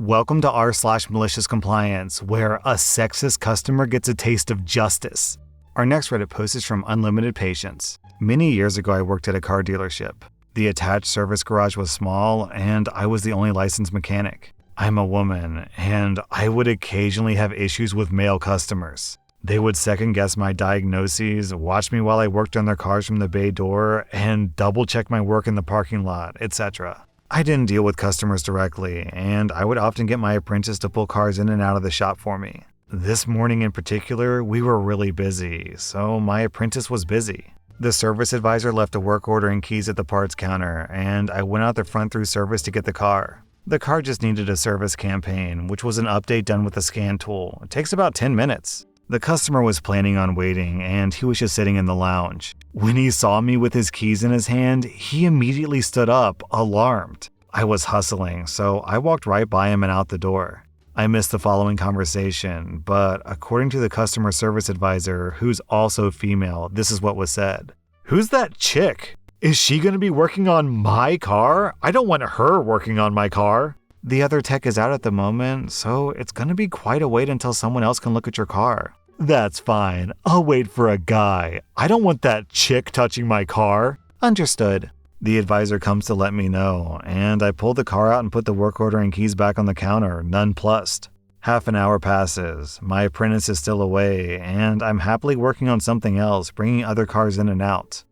Welcome to r/Maliciouscompliance, where a sexist customer gets a taste of justice. Our next Reddit post is from unlimitedpatience. Many years ago, I worked at a car dealership. The attached service garage was small, and I was the only licensed mechanic. I'm a woman, and I would occasionally have issues with male customers. They would second-guess my diagnoses, watch me while I worked on their cars from the bay door, and double-check my work in the parking lot, etc. I didn't deal with customers directly, and I would often get my apprentice to pull cars in and out of the shop for me. This morning in particular, we were really busy, so my apprentice was busy. The service advisor left a work order and keys at the parts counter, and I went out the front through service to get the car. The car just needed a service campaign, which was an update done with a scan tool. It takes about 10 minutes. The customer was planning on waiting, and he was just sitting in the lounge. When he saw me with his keys in his hand, he immediately stood up, alarmed. I was hustling, so I walked right by him and out the door. I missed the following conversation, but according to the customer service advisor, who's also female, this is what was said. "Who's that chick? Is she going to be working on my car? I don't want her working on my car." The other tech is out at the moment, so it's going to be quite a wait until someone else can look at your car. "That's fine. I'll wait for a guy. I don't want that chick touching my car." Understood. The advisor comes to let me know, and I pull the car out and put the work order and keys back on the counter, nonplussed. Half an hour passes, my apprentice is still away, and I'm happily working on something else, bringing other cars in and out.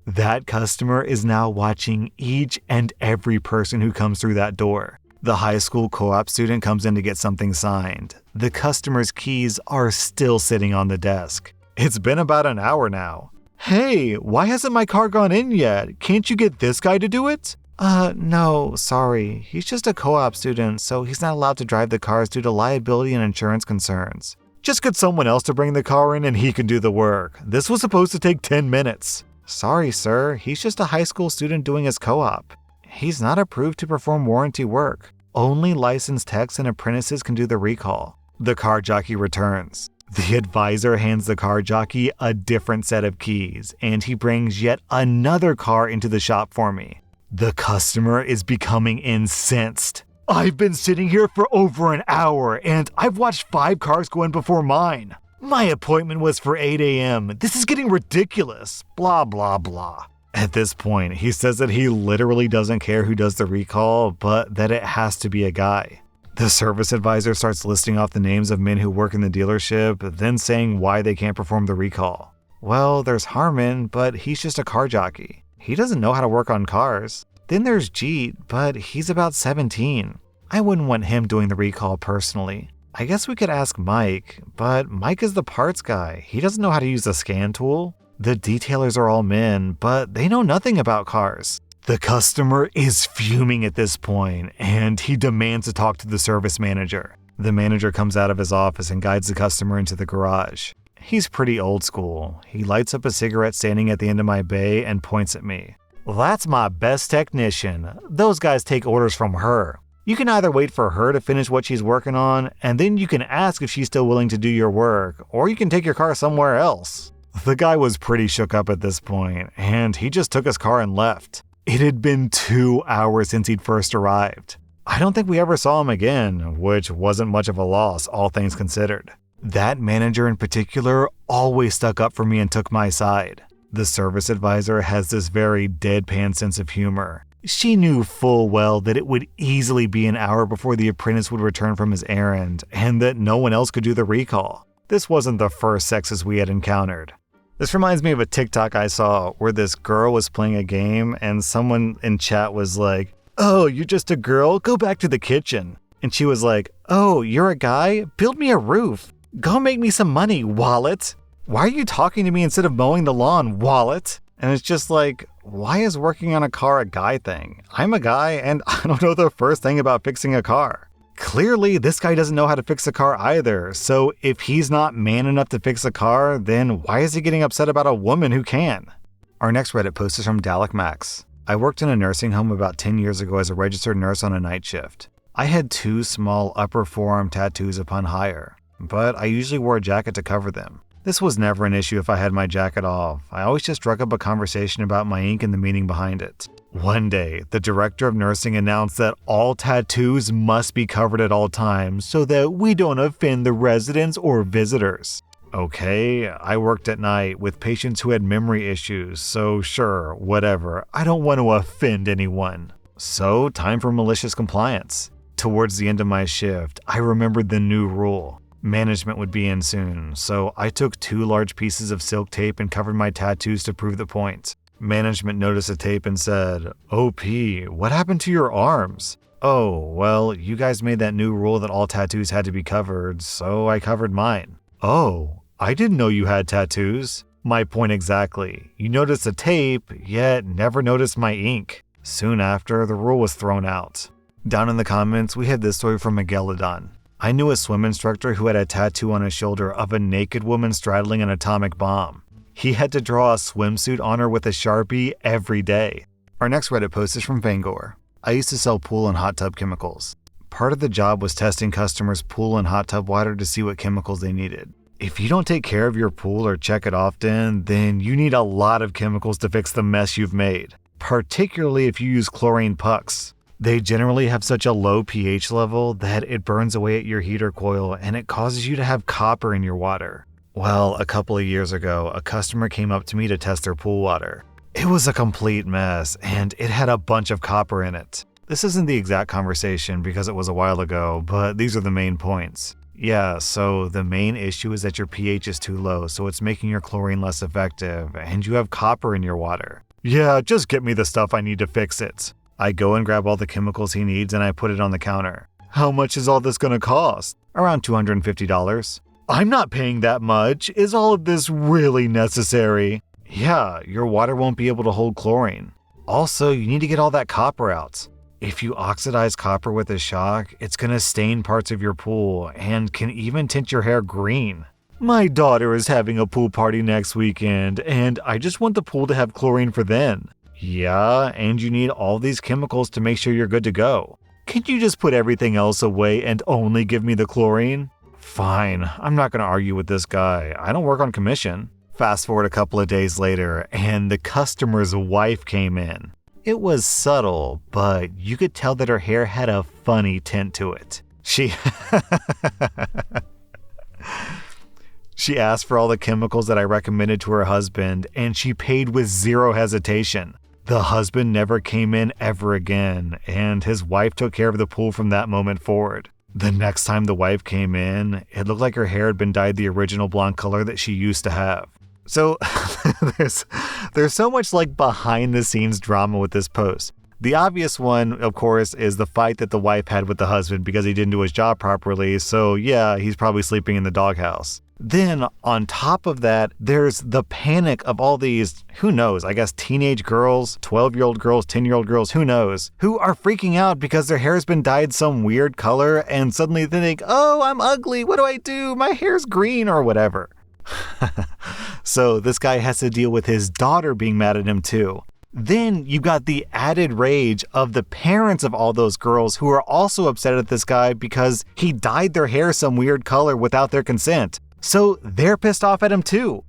That customer is now watching each and every person who comes through that door. The high school co-op student comes in to get something signed. The customer's keys are still sitting on the desk. It's been about an hour now. "Hey, why hasn't my car gone in yet? Can't you get this guy to do it?" No, sorry. He's just a co-op student, so he's not allowed to drive the cars due to liability and insurance concerns. Just get someone else to bring the car in and he can do the work. This was supposed to take 10 minutes. Sorry, sir. He's just a high school student doing his co-op. He's not approved to perform warranty work. Only licensed techs and apprentices can do the recall. The car jockey returns. The advisor hands the car jockey a different set of keys, and he brings yet another car into the shop for me. The customer is becoming incensed. "I've been sitting here for over an hour, and I've watched 5 cars go in before mine. My appointment was for 8 a.m. This is getting ridiculous. Blah, blah, blah." At this point, he says that he literally doesn't care who does the recall, but that it has to be a guy. The service advisor starts listing off the names of men who work in the dealership, then saying why they can't perform the recall. Well, there's Harmon, but he's just a car jockey. He doesn't know how to work on cars. Then there's Jeet, but he's about 17. I wouldn't want him doing the recall personally. I guess we could ask Mike, but Mike is the parts guy. He doesn't know how to use the scan tool. The detailers are all men, but they know nothing about cars. The customer is fuming at this point, and he demands to talk to the service manager. The manager comes out of his office and guides the customer into the garage. He's pretty old school. He lights up a cigarette standing at the end of my bay and points at me. "That's my best technician. Those guys take orders from her. You can either wait for her to finish what she's working on, and then you can ask if she's still willing to do your work, or you can take your car somewhere else." The guy was pretty shook up at this point, and he just took his car and left. It had been 2 hours since he'd first arrived. I don't think we ever saw him again, which wasn't much of a loss, all things considered. That manager in particular always stuck up for me and took my side. The service advisor has this very deadpan sense of humor. She knew full well that it would easily be an hour before the apprentice would return from his errand, and that no one else could do the recall. This wasn't the first sexist we had encountered. This reminds me of a TikTok I saw where this girl was playing a game and someone in chat was like, "Oh, you're just a girl? Go back to the kitchen." And she was like, "Oh, you're a guy? Build me a roof. Go make me some money, wallet. Why are you talking to me instead of mowing the lawn, wallet?" And it's just like, why is working on a car a guy thing? I'm a guy and I don't know the first thing about fixing a car. Clearly, this guy doesn't know how to fix a car either, so if he's not man enough to fix a car, then why is he getting upset about a woman who can? Our next Reddit post is from Dalek Max. I worked in a nursing home about 10 years ago as a registered nurse on a night shift. I had 2 small upper forearm tattoos upon hire, but I usually wore a jacket to cover them. This was never an issue if I had my jacket off. I always just struck up a conversation about my ink and the meaning behind it. One day, the director of nursing announced that all tattoos must be covered at all times so that we don't offend the residents or visitors. Okay, I worked at night with patients who had memory issues, so sure, whatever. I don't want to offend anyone. So, time for malicious compliance. Towards the end of my shift, I remembered the new rule. Management would be in soon, so I took 2 large pieces of silk tape and covered my tattoos to prove the point. Management noticed the tape and said, "OP, what happened to your arms?" "Oh, well, you guys made that new rule that all tattoos had to be covered, so I covered mine." "Oh, I didn't know you had tattoos." My point exactly. You noticed the tape, yet never noticed my ink. Soon after, the rule was thrown out. Down in the comments, we had this story from Miguel-odon. I knew a swim instructor who had a tattoo on his shoulder of a naked woman straddling an atomic bomb. He had to draw a swimsuit on her with a Sharpie every day. Our next Reddit post is from Fangore. I used to sell pool and hot tub chemicals. Part of the job was testing customers' pool and hot tub water to see what chemicals they needed. If you don't take care of your pool or check it often, then you need a lot of chemicals to fix the mess you've made, particularly if you use chlorine pucks. They generally have such a low pH level that it burns away at your heater coil and it causes you to have copper in your water. Well, a couple of years ago, a customer came up to me to test their pool water. It was a complete mess, and it had a bunch of copper in it. This isn't the exact conversation because it was a while ago, but these are the main points. Yeah, so the main issue is that your pH is too low, so it's making your chlorine less effective, and you have copper in your water. Yeah, just get me the stuff I need to fix it. I go and grab all the chemicals he needs and I put it on the counter. How much is all this gonna cost? Around $250. I'm not paying that much. Is all of this really necessary? Yeah, your water won't be able to hold chlorine. Also, you need to get all that copper out. If you oxidize copper with a shock, it's gonna stain parts of your pool and can even tint your hair green. My daughter is having a pool party next weekend, and I just want the pool to have chlorine for then. Yeah, and you need all these chemicals to make sure you're good to go. Can't you just put everything else away and only give me the chlorine? Fine, I'm not gonna argue with this guy. I don't work on commission. Fast forward a couple of days later, and the customer's wife came in. It was subtle, but you could tell that her hair had a funny tint to it. She asked for all the chemicals that I recommended to her husband, and she paid with zero hesitation. The husband never came in ever again, and his wife took care of the pool from that moment forward. The next time the wife came in, it looked like her hair had been dyed the original blonde color that she used to have. So there's so much like behind the scenes drama with this post. The obvious one, of course, is the fight that the wife had with the husband because he didn't do his job properly, so yeah, he's probably sleeping in the doghouse. Then, on top of that, there's the panic of all these, who knows, I guess teenage girls, 12-year-old girls, 10-year-old girls, who knows, who are freaking out because their hair's been dyed some weird color and suddenly they think, oh, I'm ugly, what do I do? My hair's green or whatever. So this guy has to deal with his daughter being mad at him too. Then you got the added rage of the parents of all those girls who are also upset at this guy because he dyed their hair some weird color without their consent. So they're pissed off at him too.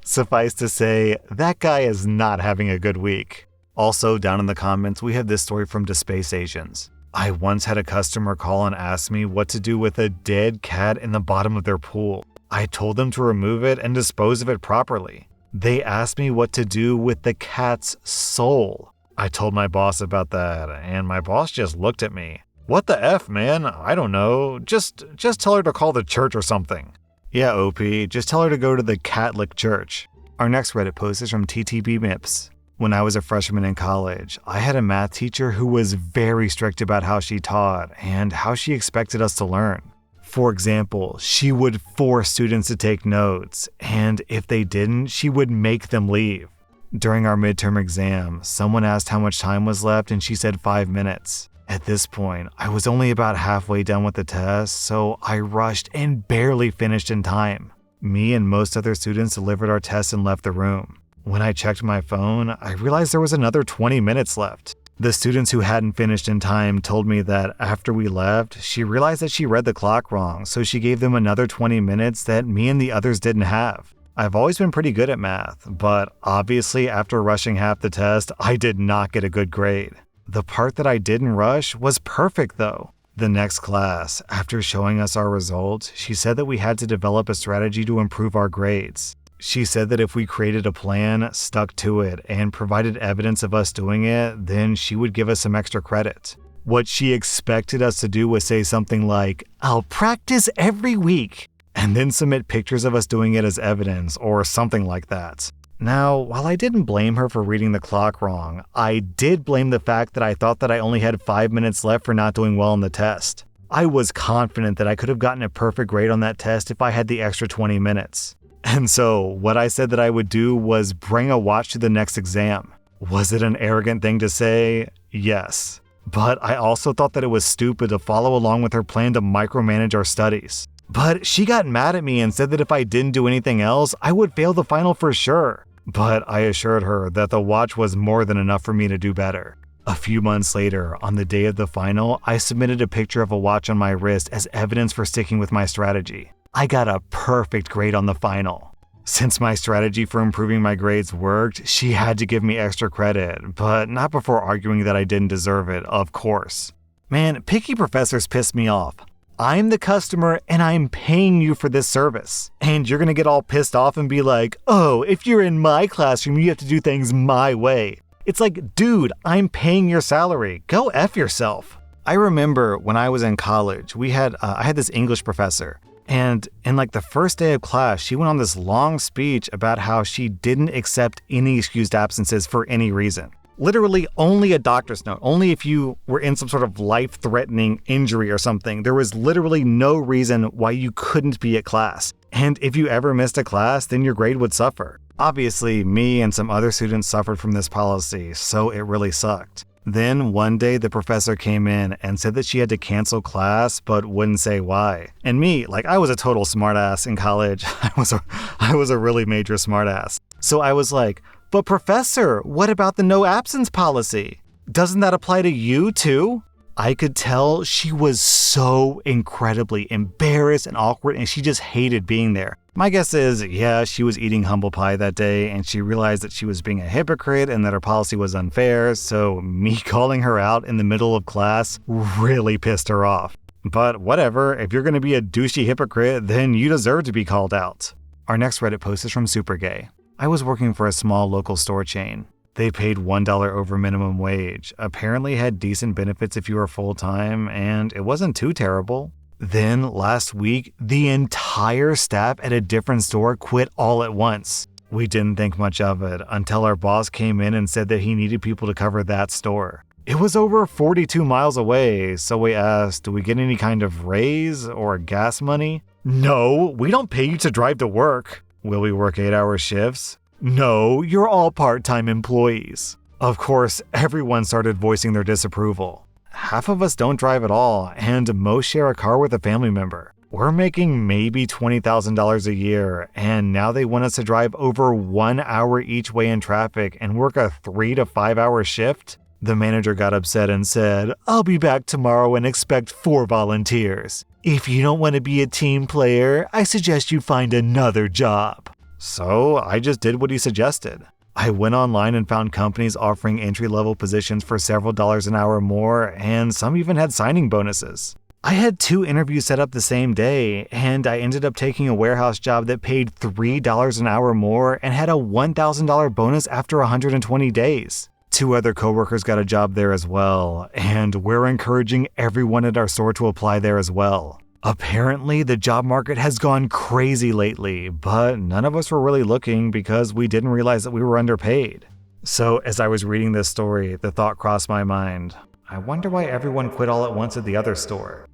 Suffice to say, that guy is not having a good week. Also, down in the comments, we have this story from daspaceasians. I once had a customer call and ask me what to do with a dead cat in the bottom of their pool. I told them to remove it and dispose of it properly. They asked me what to do with the cat's soul. I told my boss about that, and my boss just looked at me. What the F, man? I don't know. Just tell her to call the church or something. Yeah, OP, just tell her to go to the Catholic church. Our next Reddit post is from ttbmips. When I was a freshman in college, I had a math teacher who was very strict about how she taught and how she expected us to learn. For example, she would force students to take notes, and if they didn't, she would make them leave. During our midterm exam, someone asked how much time was left and she said 5 minutes. At this point, I was only about halfway done with the test, so I rushed and barely finished in time. Me and most other students delivered our tests and left the room. When I checked my phone, I realized there was another 20 minutes left. The students who hadn't finished in time told me that after we left, she realized that she read the clock wrong, so she gave them another 20 minutes that me and the others didn't have. I've always been pretty good at math, but obviously after rushing half the test, I did not get a good grade. The part that I didn't rush was perfect though. The next class, after showing us our results, she said that we had to develop a strategy to improve our grades. She said that if we created a plan, stuck to it, and provided evidence of us doing it, then she would give us some extra credit. What she expected us to do was say something like, "I'll practice every week," and then submit pictures of us doing it as evidence, or something like that. Now, while I didn't blame her for reading the clock wrong, I did blame the fact that I thought that I only had 5 minutes left for not doing well on the test. I was confident that I could have gotten a perfect grade on that test if I had the extra 20 minutes. And so, what I said that I would do was bring a watch to the next exam. Was it an arrogant thing to say? Yes. But I also thought that it was stupid to follow along with her plan to micromanage our studies. But she got mad at me and said that if I didn't do anything else, I would fail the final for sure. But I assured her that the watch was more than enough for me to do better. A few months later, on the day of the final, I submitted a picture of a watch on my wrist as evidence for sticking with my strategy. I got a perfect grade on the final. Since my strategy for improving my grades worked, she had to give me extra credit, but not before arguing that I didn't deserve it, of course. Man, picky professors piss me off. I'm the customer and I'm paying you for this service. And you're gonna get all pissed off and be like, "Oh, if you're in my classroom, you have to do things my way." It's like, dude, I'm paying your salary. Go F yourself. I remember when I was in college, I had this English professor. And in like the first day of class, she went on this long speech about how she didn't accept any excused absences for any reason. Literally only a doctor's note, only if you were in some sort of life-threatening injury or something. There was literally no reason why you couldn't be at class. And if you ever missed a class, then your grade would suffer. Obviously, me and some other students suffered from this policy, so it really sucked. Then one day the professor came in and said that she had to cancel class but wouldn't say why. And me, like I was a total smartass in college. I was a really major smartass. So I was like, "But professor, what about the no absence policy? Doesn't that apply to you too?" I could tell she was so incredibly embarrassed and awkward and she just hated being there. My guess is, yeah, she was eating humble pie that day and she realized that she was being a hypocrite and that her policy was unfair, so me calling her out in the middle of class really pissed her off. But whatever, if you're gonna be a douchey hypocrite, then you deserve to be called out. Our next Reddit post is from Super Gay. I was working for a small local store chain. They paid $1 over minimum wage, apparently had decent benefits if you were full-time, and it wasn't too terrible. Then, last week, the entire staff at a different store quit all at once. We didn't think much of it until our boss came in and said that he needed people to cover that store. It was over 42 miles away, so we asked, "Do we get any kind of raise or gas money?" "No, we don't pay you to drive to work." "Will we work 8-hour shifts?" "No, you're all part-time employees." Of course, everyone started voicing their disapproval. Half of us don't drive at all, and most share a car with a family member. We're making maybe $20,000 a year, and now they want us to drive over 1 hour each way in traffic and work a 3 to 5 hour shift? The manager got upset and said, "I'll be back tomorrow and expect 4 volunteers. If you don't want to be a team player, I suggest you find another job." So I just did what he suggested. I went online and found companies offering entry-level positions for several dollars an hour more, and some even had signing bonuses. I had 2 interviews set up the same day, and I ended up taking a warehouse job that paid $3 an hour more and had a $1,000 bonus after 120 days. 2 other coworkers got a job there as well, and we're encouraging everyone at our store to apply there as well. Apparently, the job market has gone crazy lately, but none of us were really looking because we didn't realize that we were underpaid. So as I was reading this story, the thought crossed my mind, I wonder why everyone quit all at once at the other store.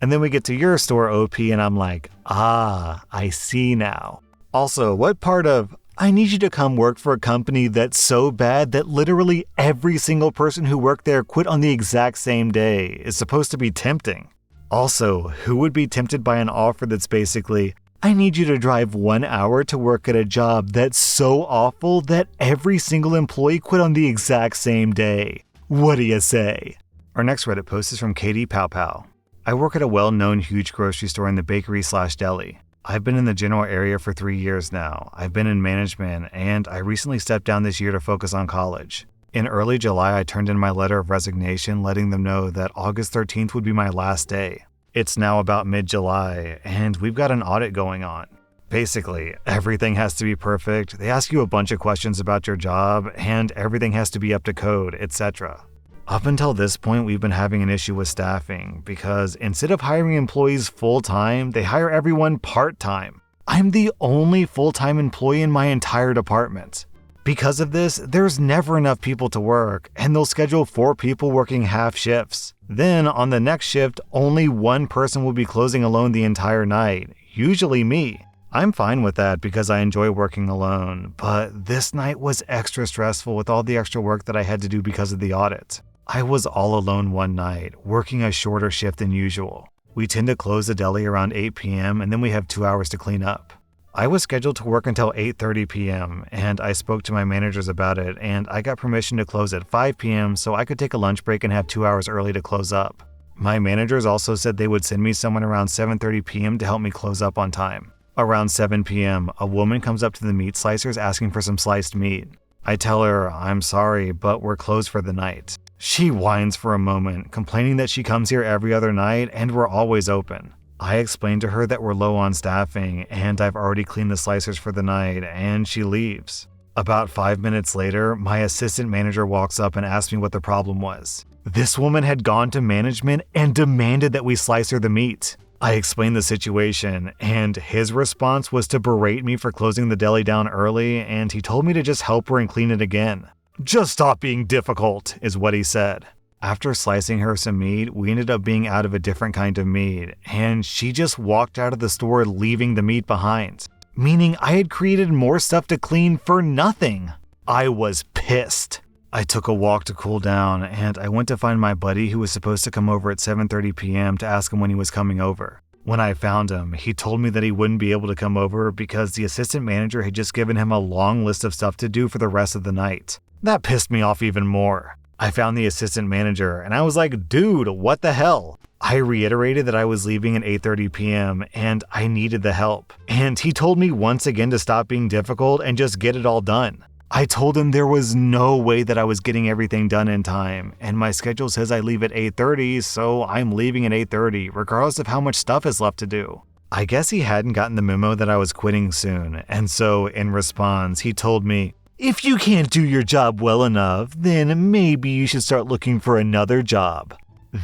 And then we get to your store, OP, and I'm like, I see now. Also, what part of, "I need you to come work for a company that's so bad that literally every single person who worked there quit on the exact same day" is supposed to be tempting? Also, who would be tempted by an offer that's basically, I need you to drive 1 hour to work at a job that's so awful that every single employee quit on the exact same day. What do you say? Our next Reddit post is from kdpowpow. I work at a well-known huge grocery store in the bakery/deli. I've been in the general area for 3 years now. I've been in management, and I recently stepped down this year to focus on college. In early July, I turned in my letter of resignation, letting them know that August 13th would be my last day. It's now about mid-July, and we've got an audit going on. Basically, everything has to be perfect. They ask you a bunch of questions about your job, and everything has to be up to code, etc. Up until this point, we've been having an issue with staffing because instead of hiring employees full-time, they hire everyone part-time. I'm the only full-time employee in my entire department. Because of this, there's never enough people to work, and they'll schedule 4 people working half shifts. Then, on the next shift, only one person will be closing alone the entire night, usually me. I'm fine with that because I enjoy working alone, but this night was extra stressful with all the extra work that I had to do because of the audit. I was all alone one night, working a shorter shift than usual. We tend to close the deli around 8 p.m. and then we have 2 hours to clean up. I was scheduled to work until 8:30 p.m. and I spoke to my managers about it and I got permission to close at 5 p.m. so I could take a lunch break and have 2 hours early to close up. My managers also said they would send me someone around 7:30 p.m. to help me close up on time. Around 7 p.m., a woman comes up to the meat slicers asking for some sliced meat. I tell her, I'm sorry, but we're closed for the night. She whines for a moment, complaining that she comes here every other night and we're always open. I explained to her that we're low on staffing and I've already cleaned the slicers for the night, and she leaves. About 5 minutes later, my assistant manager walks up and asks me what the problem was. This woman had gone to management and demanded that we slice her the meat. I explained the situation, and his response was to berate me for closing the deli down early, and he told me to just help her and clean it again. Just stop being difficult, is what he said. After slicing her some meat, we ended up being out of a different kind of meat, and she just walked out of the store leaving the meat behind. Meaning I had created more stuff to clean for nothing. I was pissed. I took a walk to cool down, and I went to find my buddy who was supposed to come over at 7:30 p.m. to ask him when he was coming over. When I found him, he told me that he wouldn't be able to come over because the assistant manager had just given him a long list of stuff to do for the rest of the night. That pissed me off even more. I found the assistant manager and I was like, dude, what the hell? I reiterated that I was leaving at 8:30 p.m. and I needed the help. And he told me once again to stop being difficult and just get it all done. I told him there was no way that I was getting everything done in time, and my schedule says I leave at 8:30, so I'm leaving at 8:30, regardless of how much stuff is left to do. I guess he hadn't gotten the memo that I was quitting soon, and so in response, he told me, if you can't do your job well enough, then maybe you should start looking for another job.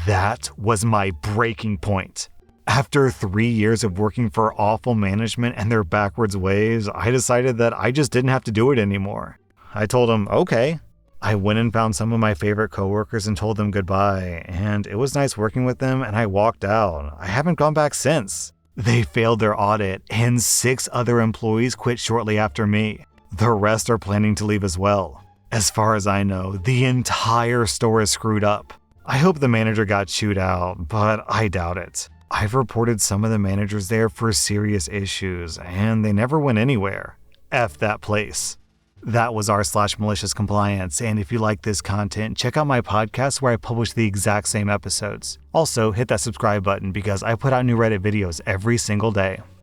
That was my breaking point. After 3 years of working for awful management and their backwards ways, I decided that I just didn't have to do it anymore. I told him, okay. I went and found some of my favorite coworkers and told them goodbye, and it was nice working with them, and I walked out. I haven't gone back since. They failed their audit, and 6 other employees quit shortly after me. The rest are planning to leave as well. As far as I know, the entire store is screwed up. I hope the manager got chewed out, but I doubt it. I've reported some of the managers there for serious issues, and they never went anywhere. F that place. That was rSlash and if you like this content, check out my podcast where I publish the exact same episodes. Also, hit that subscribe button because I put out new Reddit videos every single day.